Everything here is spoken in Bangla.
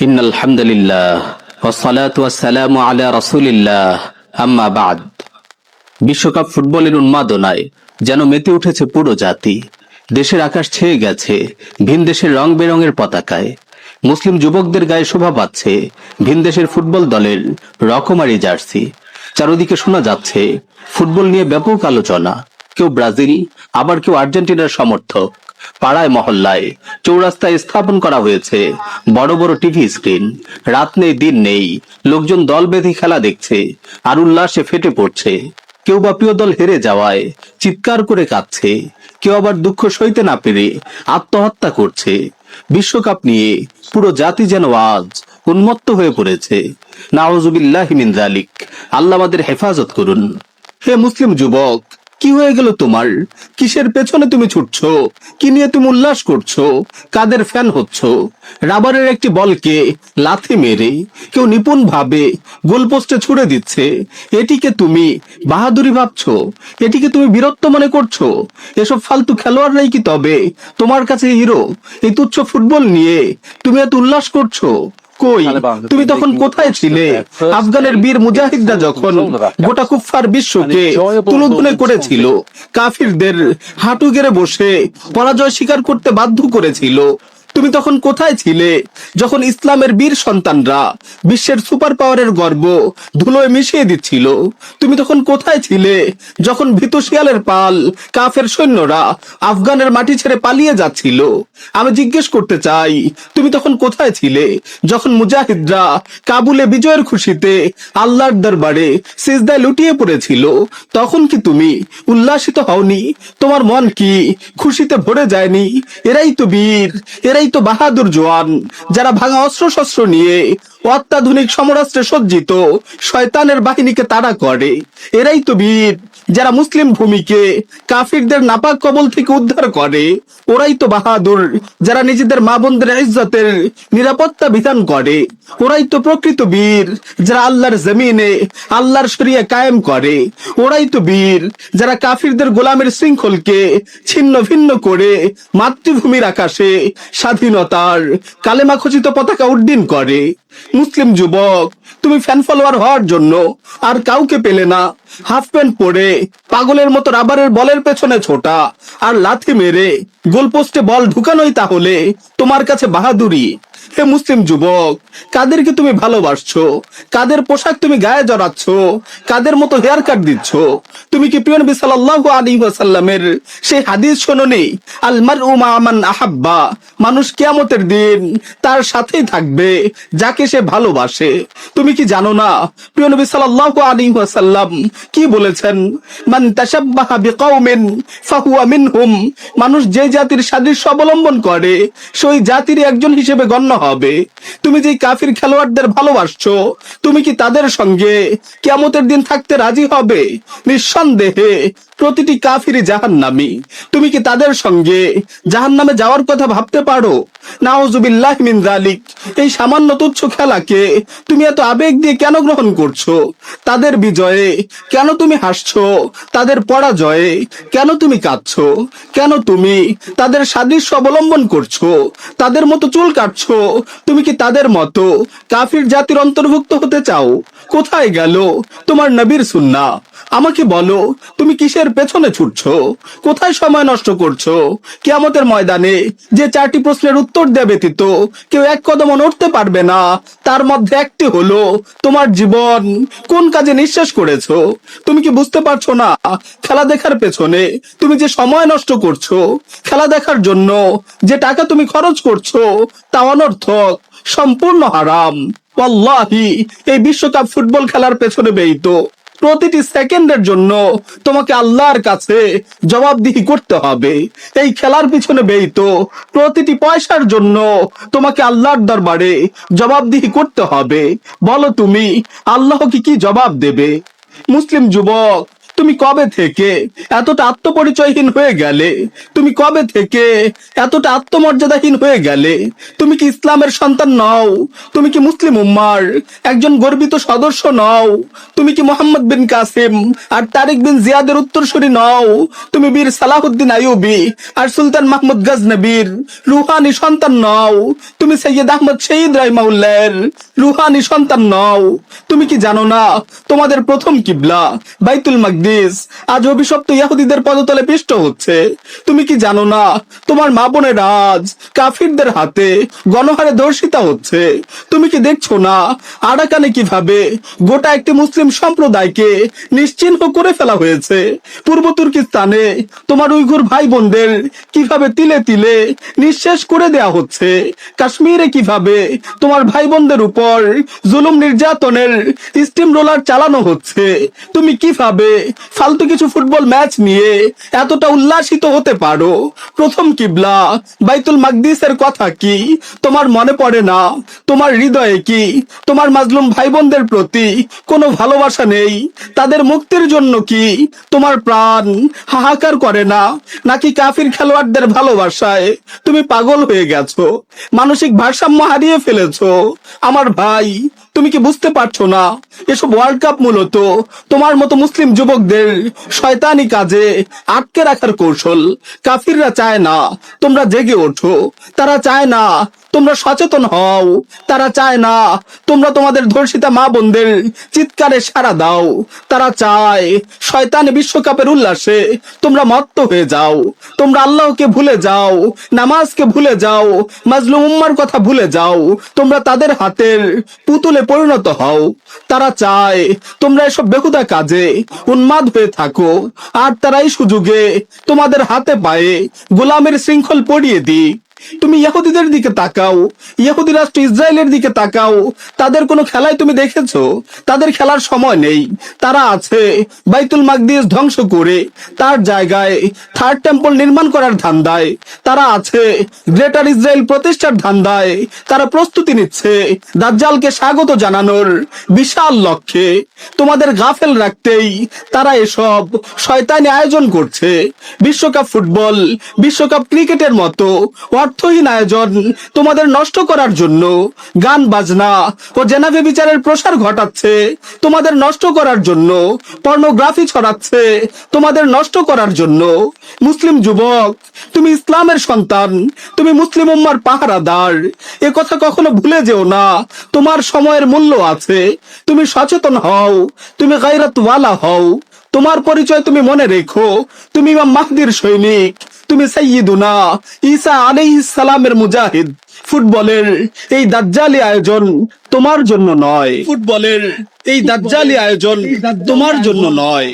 ইন্নাল হামদুলিল্লাহ ওয়াসসালাতু ওয়াসসালামু আলা রাসূলিল্লাহ আম্মা বাদ। বিশ্বকাপ ফুটবলের উন্মাদনায় যেন মেতে উঠেছে পুরো জাতি। দেশের আকাশ ছেয়ে গেছে ভিন দেশের রং বেরঙের পতাকায়। মুসলিম যুবকদের গায়ে শোভা পাচ্ছে ভিন দেশের ফুটবল দলের রকমারি জার্সি। চারদিকে শোনা যাচ্ছে ফুটবল নিয়ে ব্যাপক আলোচনা। কেউ ব্রাজিল, আবার কেউ আর্জেন্টিনার সমর্থক। পাড়ায় মহল্লায় চৌরাস্তায় স্থাপন করা হয়েছে বড় বড় টিভি স্ক্রিন। রাত নেই দিন নেই, লোকজন দল বেঁধে খেলা দেখছে আর উল্লাসে ফেটে পড়ছে। কেউ বা প্রিয় দল হেরে যাওয়ায় চিৎকার করে কাঁদছে, কেউ আবার দুঃখ সইতে না পেরে আত্মহত্যা করছে। বিশ্বকাপ নিয়ে পুরো জাতি যেন আজ উন্মত্ত হয়ে পড়েছে। নাউজুবিল্লাহি মিন যালিক। আল্লাহ আমাদের হেফাজত করুন। হে মুসলিম যুবক, কি হয়ে গেল তোমার? কিসের পেছনে তুমি ছুটছো? কি নিয়ে তুমি উল্লাস করছো? কাদের ফ্যান হচ্ছ? রাবারের একটি বলকে লাথি মেরে কেউ নিপুণ ভাবে গোলপোস্টে ছুড়ে দিচ্ছে, এটিকে তুমি বাহাদুরি ভাবছো? এটিকে তুমি বীরত্ব মনে করছো? এসব ফালতু খেলোয়াড়রাই কি তবে তোমার কাছে হিরো? এই তুচ্ছ ফুটবল নিয়ে তুমি এত উল্লাস করছো? কই, তুমি তখন কোথায় ছিলে? আফগানের বীর মুজাহিদরা যখন গোটা কুফফার বিশ্বকে তুলুধুনে করেছিল, কাফিরদের হাঁটু গেড়ে বসে পরাজয় স্বীকার করতে বাধ্য করেছিল, তুমি তখন কোথায় ছিলে? যখন ইসলামের বীর সন্তানরা বিশ্বের সুপার পাওয়ারের গর্ব ধুলোয় মিশিয়ে দিচ্ছিল, তুমি তখন কোথায় ছিলে? যখন ভীতু শিয়ালের পাল কাফের সৈন্যরা আফগানের মাটি ছেড়ে পালিয়ে যাচ্ছিল, আমি জিজ্ঞেস করতে চাই, তুমি তখন কোথায় ছিলে? যখন মুজাহিদরা কাবুলে বিজয়ের খুশিতে আল্লাহর দরবারে সিজদায় লুটিয়ে পড়েছিল, তখন কি তুমি উল্লাসিত হওনি? তোমার মন কি খুশিতে ভরে যায়নি? এরাই তো বীর, এরাই তো বাহাদুর জওয়ান, যারা ভাঙা অস্ত্র শস্ত্র নিয়ে অত্যাধুনিক সমরাস্ত্রে সজ্জিত শয়তানের বাহিনীকে তাড়া করে। এরাই তো বীর, যারা মুসলিম ভূমিকে কাফিরদের নাপাক কবল থেকে উদ্ধার করে। ওরাই তো বাহাদুর, যারা নিজেদের মা বোনদের ইজ্জতের নিরাপত্তা বিধান করে। ওরাই তো প্রকৃত বীর, যারা আল্লাহর জমিনে আল্লাহর শরিয়া কায়েম করে। ওরাই তো বীর, যারা কাফিরদের গোলামের শৃঙ্খলকে ছিন্ন ভিন্ন করে মাতৃভূমির আকাশে স্বাধীনতার কালেমা খচিত পতাকা উড্ডীন করে। মুসলিম যুবক, তুমি ফ্যান ফলোয়ার হওয়ার জন্য আর কাউকে পেলে না। হাফ প্যান্ট পরে পাগলের মতো রাবারের বলের পেছনে ছোটা আর লাথি মেরে গোলপোস্টে বল ঢুকানোই তাহলে তোমার কাছে বাহাদুরি? হে মুসলিম যুবক, কাদেরকে তুমি ভালোবাসছো? কাদের পোশাক তুমি গায়ে জড়াচ্ছ? কাদের মতো হেয়ার কাট দিচ্ছ? তুমি কি প্রিয় নবী সাল্লাল্লাহু আলাইহি ওয়াসাল্লামের সেই হাদিস শোনোনি, আল মারউ মা মান আহাব্বা? মানুষ কিয়ামতের দিন তার সাথেই থাকবে যাকে সে ভালোবাসে। তুমি কি জানো না প্রিয় নবী সাল্লাল্লাহু আলাইহি ওয়াসাল্লাম কি বলেছেন? মান তাশাব্বাহা বিকাউমিন ফাহুয়া মিনহুম। মানুষ যে জাতির সাদৃশ্য অবলম্বন করে সেই জাতির একজন হিসেবে গণ্য হবে। তুমি যে কাফির খেলোয়াড়দের ভালোবাসছো, তুমি কি তাদের সঙ্গে কিয়ামতের দিন থাকতে রাজি হবে? নিঃসন্দেহে প্রতিটি কাফিরই জাহান্নামী। তুমি কি তাদের সঙ্গে জাহান্নামে যাওয়ার কথা ভাবতে পারো? নাউজুবিল্লাহি মিন যালিক। এই সামান্য তুচ্ছ খেলাকে তুমি এত আবেগ দিয়ে কেন গ্রহণ করছো? তাদের বিজয়ে কেন তুমি হাসছো? তাদের পরাজয়ে কেন তুমি কাঁদছো? কেন তুমি তাদের সাদৃশ্য অবলম্বন করছো? তাদের মতো চুল কাটছো? তুমি কি তাদের মতো কাফির জাতির অন্তর্ভুক্ত হতে চাও? কোথায় গেল তোমার নবীর সুন্নাহ? আমাকে বলো, তুমি কিসের পেছনে ছুটছো? কোথায় সময় নষ্ট করছো? কিয়ামতের ময়দানে যে চারটি প্রশ্নের উত্তর দেয়া ব্যতীত কেউ এক কদম নড়তে পারবে না, তার মধ্যে একটি হলো তোমার জীবন কোন কাজে নিঃশেষ করেছো। তুমি কি বুঝতে পারছো না খেলা দেখার পেছনে তুমি যে সময় নষ্ট করছো? খেলা দেখার জন্য যে টাকা তুমি খরচ করছো তা অনর্থক, সম্পূর্ণ হারাম। ওয়াল্লাহি, এই বিশ্বকাপ ফুটবল খেলার পেছনে ব্যয়িত প্রতিটি সেকেন্ডের জন্য তোমাকে আল্লাহর কাছে জবাবদিহি করতে হবে। এই খেলার পিছনে ব্যয়িত প্রতিটি পয়সার জন্য তোমাকে আল্লাহর দরবারে জবাবদিহি করতে হবে। বলো তুমি আল্লাহকে কি জবাব দেবে? মুসলিম যুবক, তুমি কবে থেকে এতটা আত্মপরিচয়হীন হয়ে গেলে? তুমি কবে থেকে এতটা আত্মমর্যাদাহীন হয়ে গেলে? তুমি কি ইসলামের সন্তান নও? তুমি কি মুসলিম উম্মার একজন গর্বিত সদস্য নও? তুমি কি মোহাম্মদ বিন কাসিম আর তারিক বিন জিয়াদের উত্তরসূরি নও? তুমি বীর সালাহুদ্দিন আইয়ুবী আর সুলতান মাহমুদ গজনবীর রুহানি সন্তান নও? তুমি সৈয়দ আহমদ শহীদ রাহিমাহুল্লাহর রুহানি সন্তান নও? তুমি কি জানো না তোমাদের প্রথম কিবলা বাইতুল মাকদিস আজ অভিশপ্ত ইহুদিদের পদতলে পিষ্ট হচ্ছে? তুমি কি জানো না তোমার মা বোনের আজ কাফিরদের হাতে গণহারে ধর্ষিতা হচ্ছে? তুমি কি দেখছো না আরাকানে কিভাবে গোটা একটি মুসলিম সম্প্রদায়কে নিশ্চিহ্ন করে ফেলা হয়েছে? পূর্ব তুর্কিস্তানে তোমার উইঘুর ভাই বোনদের কিভাবে তিলে তিলে নিঃশেষ করে দেয়া হচ্ছে? কাশ্মীরে কিভাবে তোমার ভাই বোনদের উপর জুলুম নির্যাতনের স্টিম রোলার চালানো হচ্ছে? তুমি কিভাবে ফালতু কিছু ফুটবল ম্যাচ নিয়ে এতটা উল্লাসিত হতে পারো? প্রথম কিবলা বাইতুল মাকদিসের কথা কি তোমার মনে পড়ে না? তোমার হৃদয়ে কি তোমার মাজলুম ভাই বোনদের প্রতি কোনো ভালোবাসা নেই? তাদের মুক্তির জন্য কি তোমার প্রাণ হাহাকার করে না? নাকি কাফির খেলোয়াড়দের ভালোবাসায় তুমি পাগল হয়ে গেছো, মানসিক ভারসাম্য হারিয়ে ফেলেছো? আমার ভাই, তুমি কি বুঝতে পারছো না এসব ওয়ার্ল্ড কাপ মূলত তোমার মতো মুসলিম যুবকদের শয়তানি কাজে আটকে রাখার কৌশল? কাফিররা চায় না তোমরা জেগে ওঠো, তারা চায় না তোমরা সচেতন হও, তারা চায় না তোমরা তোমাদের ধর্ষিতা মা বোনদের চিৎকারে সাড়া দাও। তারা চায় শয়তানি বিশ্বকাপের উল্লাসে তোমরা মত্ত হয়ে যাও, তোমরা আল্লাহকে ভুলে যাও, নামাজকে ভুলে যাও, মাজলুম উম্মার কথা ভুলে যাও, তোমরা তাদের হাতের পুতুলে পরিণত হও। তারা চায় তোমরা এসব বেহুদা কাজে উন্মাদ হয়ে থাকো, আর তারাই সুযোগে তোমাদের হাতে পায়ে গোলামের শৃঙ্খল পরিয়ে দিক। তুমি ইহুদিদের দিকে তাকাও, ইহুদি রাষ্ট্র ইসরায়েলের দিকে তাকাও, তাদের কোনো খেলায় তুমি দেখেছো? তাদের খেলার সময় নেই। তারা আছে বাইতুল মাকদিস ধ্বংস করে তার জায়গায় থার্ড টেম্পল নির্মাণ করার ধান্দায়। তারা আছে গ্রেটার ইসরায়েল প্রতিষ্ঠার ধান্দায়। তারা প্রস্তুতি নিচ্ছে দাজ্জালকে স্বাগত জানানোর বিশাল লক্ষ্যে। তোমাদের গাফেল রাখতেই তারা এসব শয়তানি আয়োজন করছে। বিশ্বকাপ ফুটবল, বিশ্বকাপ ক্রিকেটের মতো অর্থহীন আয়োজন তোমাদের নষ্ট করার জন্য গান বাজনা ও জেনাভে বিচারের প্রসার ঘটাচ্ছে তোমাদের নষ্ট করার জন্য, পর্নোগ্রাফি ছড়াচ্ছে তোমাদের নষ্ট করার জন্য। মুসলিম যুবক, তুমি ইসলামের সন্তান, তুমি মুসলিম উম্মার পাহারাদার। এ কথা কখনো ভুলে যেও না। তোমার সময়ের মূল্য আছে। তুমি সচেতন হও, তুমি গায়রাতওয়ালা হও। তোমার পরিচয় তুমি মনে রেখো। তুমি ইমাম মাহদির সৈনিক, তুমি সাইয়্যিদুনা ঈসা আলাইহিস সালামের মুজাহিদ। ফুটবলের এই দাজ্জালি আয়োজন তোমার জন্য নয়। ফুটবলের এই দাজ্জালি আয়োজন তোমার জন্য নয়।